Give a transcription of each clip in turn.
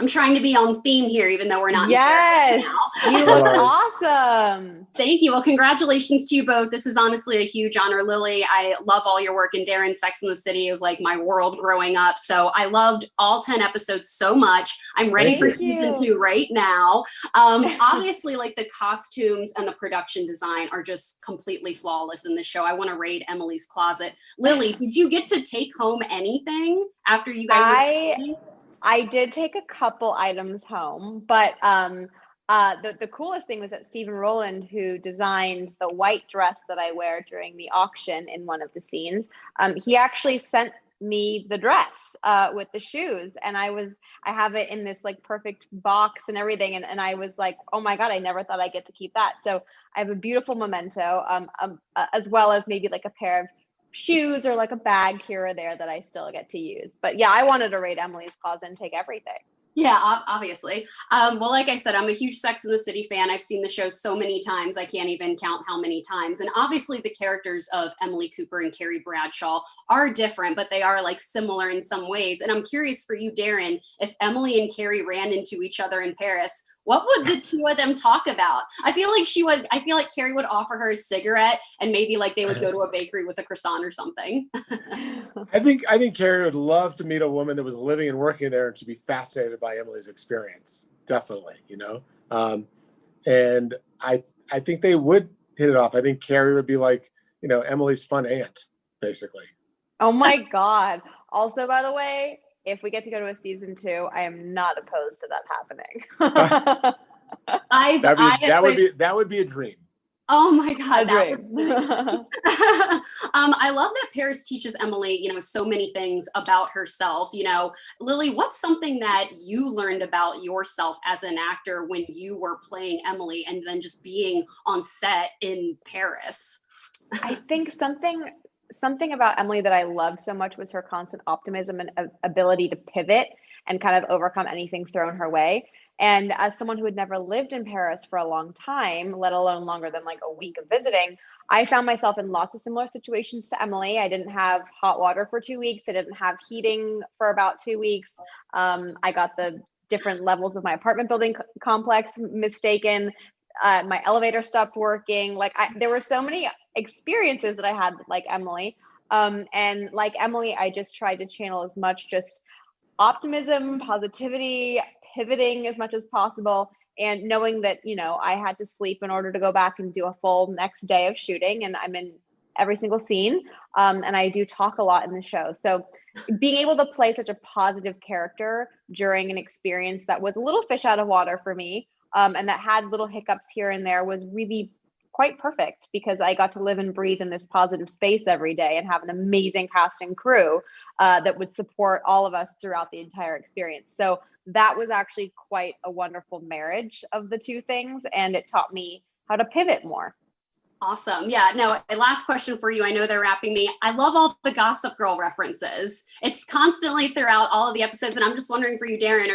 I'm trying to be on theme here, even though we're not in Yes, now. you look awesome. Thank you. Well, congratulations to you both. This is honestly a huge honor, Lily. I love all your work, and Darren, Sex and the City was like my world growing up. So I loved all 10 episodes so much. I'm ready for Thank season you. 2 right now. Obviously, like the costumes and the production design are just completely flawless in this show. I want to raid Emily's closet. Lily, did you get to take home anything after you guys were I filming? I did take a couple items home, but the coolest thing was that Stephen Rowland, who designed the white dress that I wear during the auction in one of the scenes, he actually sent me the dress with the shoes, and I have it in this like perfect box and everything, and I was like, oh my God, I never thought I'd get to keep that. So I have a beautiful memento, as well as maybe like a pair of shoes or like a bag here or there that I still get to use. But yeah, I wanted to raid Emily's closet and take everything. Yeah, obviously. Well, like I said, I'm a huge Sex and the City fan. I've seen the show so many times, I can't even count how many times. And obviously, the characters of Emily Cooper and Carrie Bradshaw are different, but they are like similar in some ways. And I'm curious for you, Darren, if Emily and Carrie ran into each other in Paris, what would the two of them talk about? I feel like Carrie would offer her a cigarette and maybe like they would go to a bakery with a croissant or something. I think Carrie would love to meet a woman that was living and working there and to be fascinated by Emily's experience. Definitely, and I think they would hit it off. I think Carrie would be like, Emily's fun aunt, basically. Oh my God. Also, by the way, if we get to go to a season 2, I am not opposed to that happening. I've, That would be a dream. Oh my God, A that dream. was I love that Paris teaches Emily, so many things about herself. Lily, what's something that you learned about yourself as an actor when you were playing Emily and then just being on set in Paris? I think something about Emily that I loved so much was her constant optimism and ability to pivot and kind of overcome anything thrown her way. And as someone who had never lived in Paris for a long time, let alone longer than like a week of visiting, I found myself in lots of similar situations to Emily. I didn't have hot water for 2 weeks. I didn't have heating for about 2 weeks. I got the different levels of my apartment building complex mistaken. My elevator stopped working. There were so many experiences that I had like Emily. And like Emily, I just tried to channel as much just optimism, positivity, pivoting as much as possible, and knowing that, I had to sleep in order to go back and do a full next day of shooting. And I'm in every single scene. And I do talk a lot in the show. So being able to play such a positive character during an experience that was a little fish out of water for me, and that had little hiccups here and there was really quite perfect because I got to live and breathe in this positive space every day and have an amazing cast and crew that would support all of us throughout the entire experience. So that was actually quite a wonderful marriage of the two things, and it taught me how to pivot more. Awesome. Yeah, no, a last question for you. I know they're wrapping me. I love all the Gossip Girl references. It's constantly throughout all of the episodes. And I'm just wondering for you, Darren,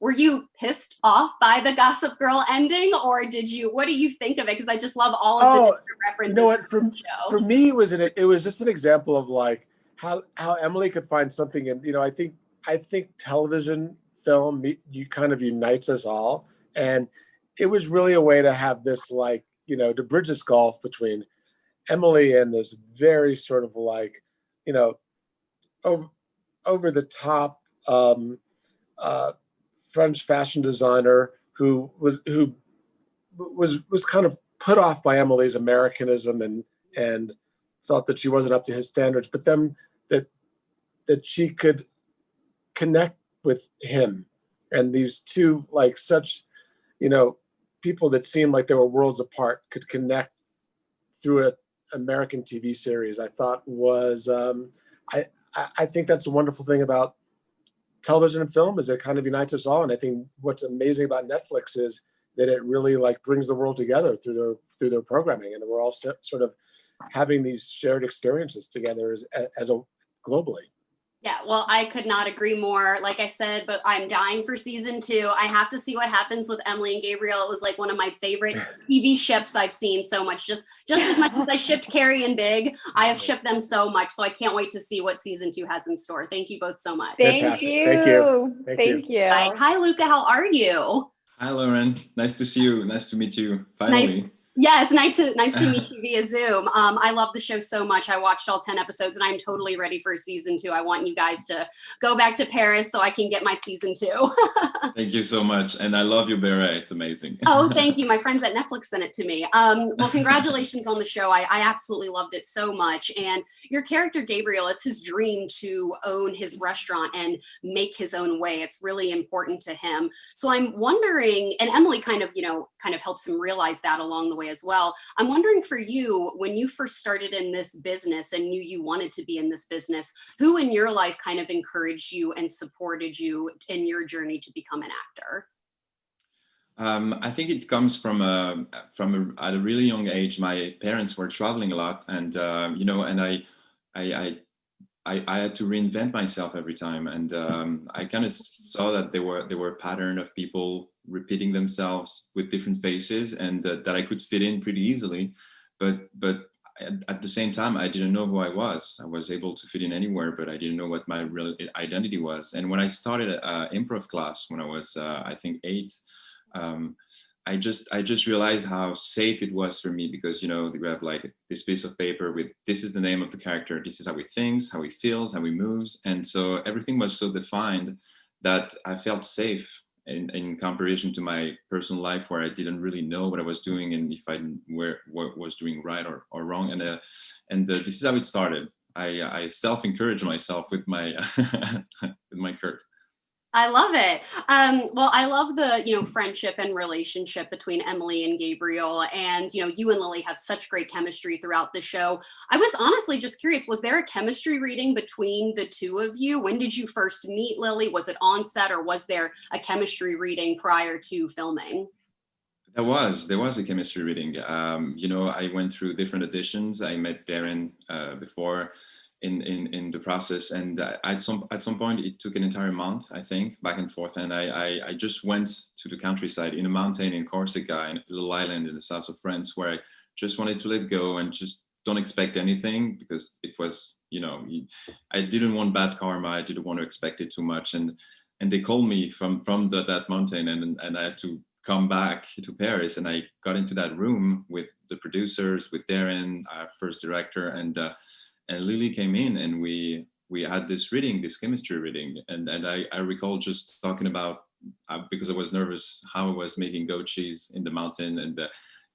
were you pissed off by the Gossip Girl ending, or what do you think of it? Because I just love all of the different references. You know what? For me, it was just an example of like how Emily could find something in, I think television, film, you kind of unites us all. And it was really a way to have this like, to bridge this gulf between Emily and this very sort of like, over the top French fashion designer who was kind of put off by Emily's Americanism and thought that she wasn't up to his standards, but then that she could connect with him, and these two like such, people that seemed like they were worlds apart could connect through an American TV series. I thought was I think that's a wonderful thing about television and film is it kind of unites us all. And I think what's amazing about Netflix is that it really like brings the world together through their programming, and we're all sort of having these shared experiences together as a globally. Yeah, well, I could not agree more. Like I said, but I'm dying for season 2. I have to see what happens with Emily and Gabriel. It was like one of my favorite TV ships I've seen so much. Just as much as I shipped Carrie and Big, I have shipped them so much. So I can't wait to see what season 2 has in store. Thank you both so much. Thank Fantastic. you. Thank you. Thank you. Bye. Hi, Luca. How are you? Hi, Lauren. Nice to see you. Nice to meet you. Nice. Finally. Yes, nice to meet you via Zoom. I love the show so much. I watched all 10 episodes and I'm totally ready for season 2. I want you guys to go back to Paris so I can get my season 2. Thank you so much. And I love your beret. It's amazing. Oh, thank you. My friends at Netflix sent it to me. Well, congratulations on the show. I absolutely loved it so much. And your character, Gabriel, it's his dream to own his restaurant and make his own way. It's really important to him. So I'm wondering, and Emily kind of helps him realize that along the way as well. I'm wondering for you, when you first started in this business and knew you wanted to be in this business, who in your life kind of encouraged you and supported you in your journey to become an actor? I think it comes from at a really young age. My parents were traveling a lot, and and I had to reinvent myself every time, and I kind of saw that there were a pattern of people repeating themselves with different faces, and that I could fit in pretty easily, but at the same time, I didn't know who I was. I was able to fit in anywhere, but I didn't know what my real identity was. And when I started improv class when I was I think 8, I just realized how safe it was for me, because you have like this piece of paper with, this is the name of the character, this is how he thinks, how he feels, how he moves, and so everything was so defined that I felt safe in comparison to my personal life, where I didn't really know what I was doing and if I was doing right or wrong. And this is how it started. I self-encourage myself with my with my curves. I love it. Well, I love the, friendship and relationship between Emily and Gabriel. And, you and Lily have such great chemistry throughout the show. I was honestly just curious, was there a chemistry reading between the two of you? When did you first meet Lily? Was it on set, or was there a chemistry reading prior to filming? There was a chemistry reading. I went through different auditions. I met Darren before in the process, and at some point it took an entire month, I think, back and forth, and I just went to the countryside in a mountain in Corsica, in a little island in the south of France, where I just wanted to let go and just don't expect anything, because it was, I didn't want bad karma. I didn't want to expect it too much, and they called me from that mountain, and I had to come back to Paris, and I got into that room with the producers, with Darren, our first director, and Lily came in, and we had this chemistry reading, and I recall just talking about, because I was nervous, how I was making goat cheese in the mountain, and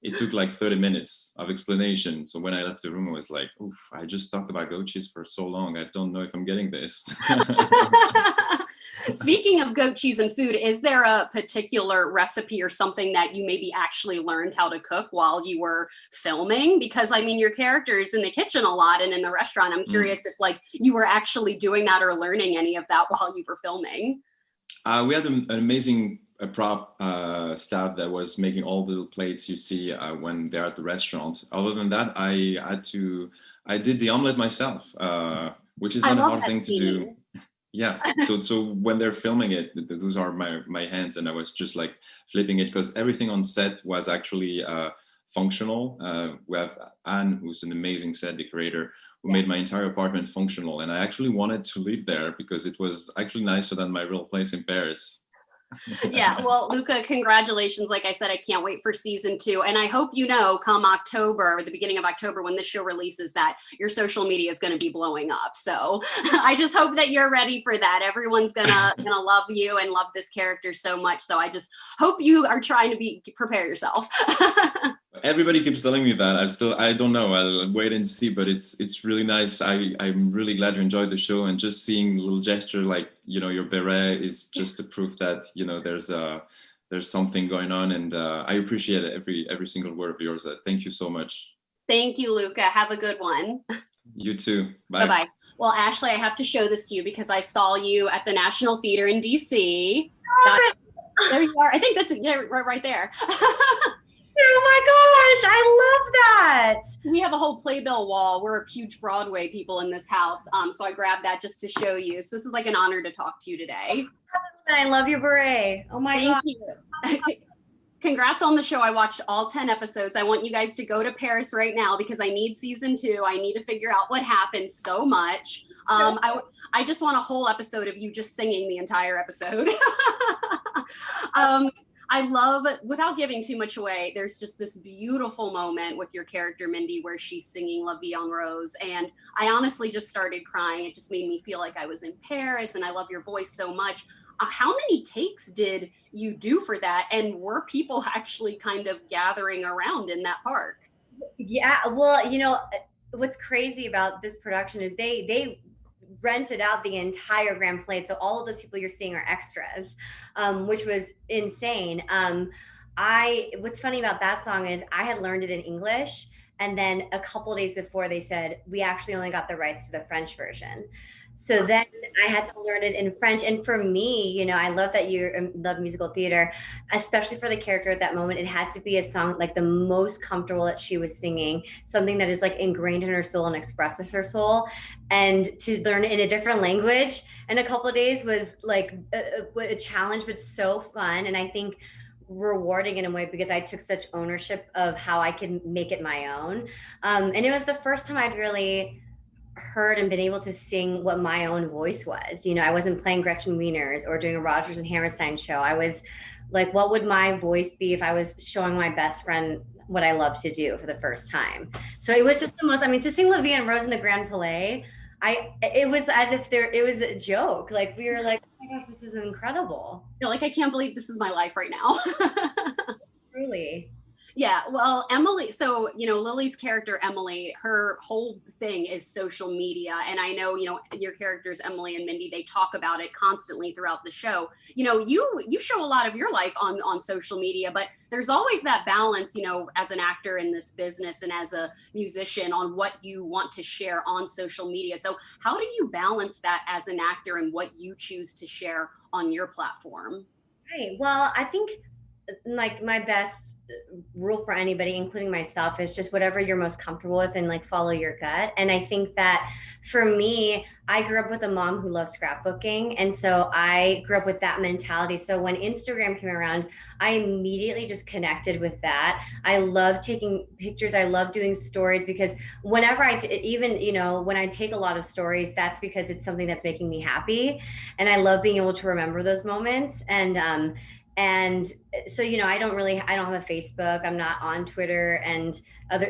it took like 30 minutes of explanation. So when I left the room, I was like, oof, I just talked about goat cheese for so long. I don't know if I'm getting this. Speaking of goat cheese and food, is there a particular recipe or something that you maybe actually learned how to cook while you were filming? Because your character's in the kitchen a lot and in the restaurant. I'm curious if you were actually doing that or learning any of that while you were filming. We had an amazing prop staff that was making all the plates you see when they're at the restaurant. Other than that, I did the omelet myself, which is not a hard thing to do. Yeah, so when they're filming it, those are my hands, and I was just like flipping it, because everything on set was actually functional. We have Anne, who's an amazing set decorator, who made my entire apartment functional, and I actually wanted to live there because it was actually nicer than my real place in Paris. Yeah, well, Luca, congratulations. Like I said, I can't wait for season 2. And I hope come October, or the beginning of October, when this show releases, that your social media is going to be blowing up. So I just hope that you're ready for that. Everyone's gonna love you and love this character so much. So I just hope you are trying to prepare yourself. Everybody keeps telling me that. I don't know. I'll wait and see, but it's really nice. I'm really glad you enjoyed the show, and just seeing a little gesture like, your beret is just a proof that, there's something going on, and I appreciate every single word of yours. Thank you so much. Thank you, Luca. Have a good one. You too. Bye. Bye-bye. Well, Ashley, I have to show this to you because I saw you at the National Theater in DC. There you are. I think this is right there. Oh my gosh, I love that. We have a whole playbill wall. We're huge Broadway people in this house. So I grabbed that just to show you. So this is like an honor to talk to you today. I love your beret. Oh my Thank God. you. Congrats on the show. I watched all 10 episodes. I want you guys to go to Paris right now because I need season 2. I need to figure out what happened so much. I just want a whole episode of you just singing the entire episode. I love, without giving too much away, there's just this beautiful moment with your character, Mindy, where she's singing La Vie en Rose. And I honestly just started crying. It just made me feel like I was in Paris, and I love your voice so much. How many takes did you do for that? And were people actually kind of gathering around in that park? Yeah, well, you know, what's crazy about this production is they rented out the entire Grand Place. So all of those people you're seeing are extras, which was insane. What's funny about that song is I had learned it in English. And then a couple days before they said, we actually only got the rights to the French version. So then I had to learn it in French. And for me, you know, I love that you love musical theater, especially for the character at that moment. It had to be a song like the most comfortable that she was singing, something that is like ingrained in her soul and expresses her soul. And to learn it in a different language in a couple of days was like a challenge, but so fun. And I think rewarding in a way because I took such ownership of how I could make it my own. And it was the first time I'd really heard and been able to sing what my own voice was. You know, I wasn't playing Gretchen Wieners or doing a Rodgers and Hammerstein show. I was like, what would my voice be if I was showing my best friend what I love to do for the first time? So it was just the most, I mean, to sing La Vie en Rose in the Grand Palais, it was as if it was a joke. Like we were like, oh my gosh, this is incredible. You're like, I can't believe this is my life right now. Truly. Yeah, well, Emily, so, you know, Lily's character, Emily, her whole thing is social media. And I know, you know, your characters, Emily and Mindy, they talk about it constantly throughout the show. You know, you show a lot of your life on social media, but there's always that balance, you know, as an actor in this business and as a musician on what you want to share on social media. So how do you balance that as an actor and what you choose to share on your platform? Right. Well, I think like my best rule for anybody, including myself, is just whatever you're most comfortable with and like follow your gut. And I think that for me, I grew up with a mom who loves scrapbooking. And so I grew up with that mentality. So when Instagram came around, I immediately just connected with that. I love taking pictures. I love doing stories because whenever even, you know, when I take a lot of stories, that's because it's something that's making me happy. And I love being able to remember those moments. And so, you know, I don't have a Facebook. I'm not on Twitter and I've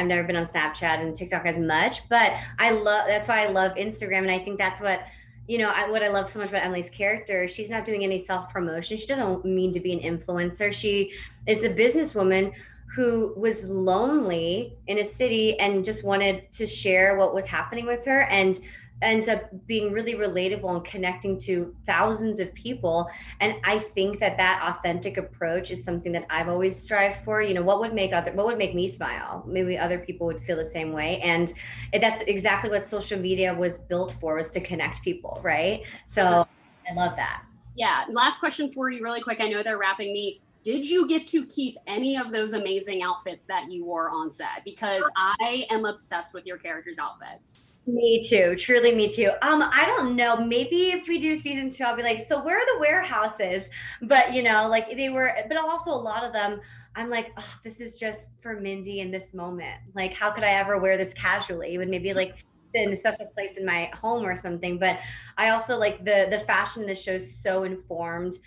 never been on Snapchat and TikTok as much, but that's why I love Instagram. And I think that's what, you know, what I love so much about Emily's character. She's not doing any self-promotion. She doesn't mean to be an influencer. She is the businesswoman who was lonely in a city and just wanted to share what was happening with her, and ends up being really relatable and connecting to thousands of people. And I think that authentic approach is something that I've always strived for. You know, what would make me smile? Maybe other people would feel the same way. And that's exactly what social media was built for, was to connect people, right? So I love that. Yeah, last question for you really quick. I know they're wrapping me. Did you get to keep any of those amazing outfits that you wore on set? Because I am obsessed with your characters' outfits. Me too, truly me too. I don't know, maybe if we do season 2, I'll be like, so where are the warehouses? But you know, like but also a lot of them, I'm like, oh, this is just for Mindy in this moment. Like, how could I ever wear this casually? It would maybe like in a special place in my home or something. But I also like the fashion in the show is so informed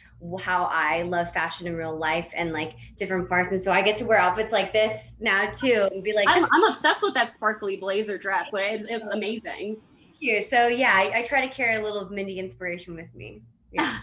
how I love fashion in real life and like different parts. And so I get to wear outfits like this now too and be like, I'm obsessed with that sparkly blazer dress. It's amazing. Thank you. So yeah, I try to carry a little of Mindy inspiration with me. Yeah.